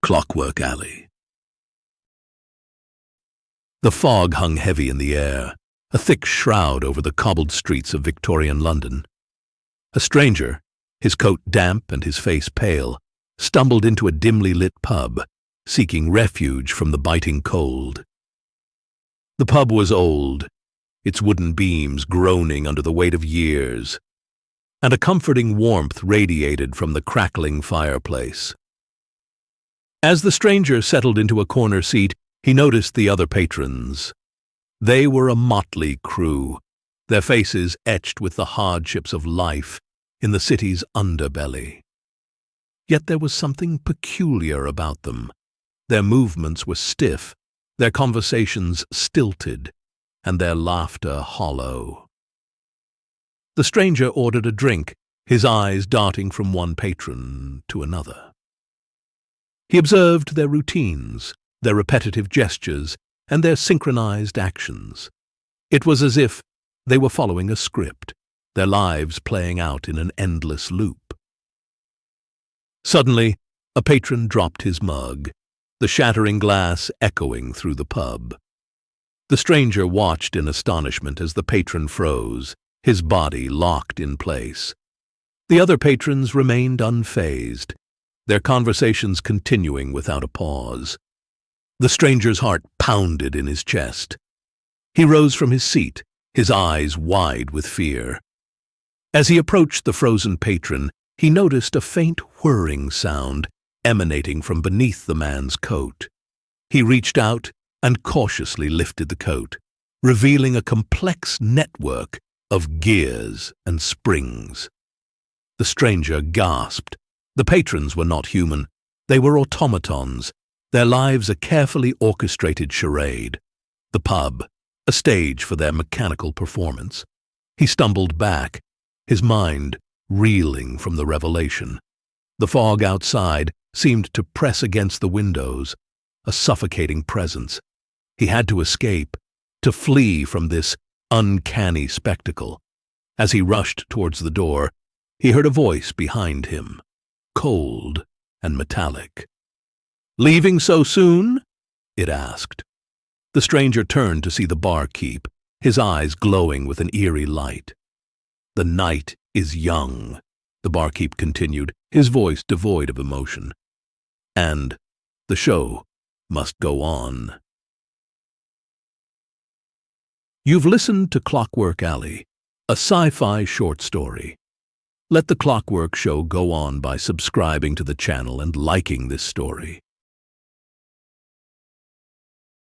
Clockwork Alley. The fog hung heavy in the air, a thick shroud over the cobbled streets of Victorian London. A stranger, his coat damp and his face pale, stumbled into a dimly lit pub, seeking refuge from the biting cold. The pub was old, its wooden beams groaning under the weight of years, and a comforting warmth radiated from the crackling fireplace. As the stranger settled into a corner seat, he noticed the other patrons. They were a motley crew, their faces etched with the hardships of life in the city's underbelly. Yet there was something peculiar about them. Their movements were stiff, their conversations stilted, and their laughter hollow. The stranger ordered a drink, his eyes darting from one patron to another. He observed their routines, their repetitive gestures, and their synchronized actions. It was as if they were following a script, their lives playing out in an endless loop. Suddenly, a patron dropped his mug, the shattering glass echoing through the pub. The stranger watched in astonishment as the patron froze, his body locked in place. The other patrons remained unfazed, their conversations continuing without a pause. The stranger's heart pounded in his chest. He rose from his seat, his eyes wide with fear. As he approached the frozen patron, he noticed a faint whirring sound emanating from beneath the man's coat. He reached out and cautiously lifted the coat, revealing a complex network of gears and springs. The stranger gasped. The patrons were not human. They were automatons, their lives a carefully orchestrated charade. The pub, a stage for their mechanical performance. He stumbled back, his mind reeling from the revelation. The fog outside seemed to press against the windows, a suffocating presence. He had to escape, to flee from this uncanny spectacle. As he rushed towards the door, he heard a voice behind him, cold and metallic. "Leaving so soon?" it asked. The stranger turned to see the barkeep, his eyes glowing with an eerie light. "The night is young," the barkeep continued, his voice devoid of emotion. "And the show must go on." You've listened to Clockwork Alley, a sci-fi short story. Let the Clockwork Show go on by subscribing to the channel and liking this story.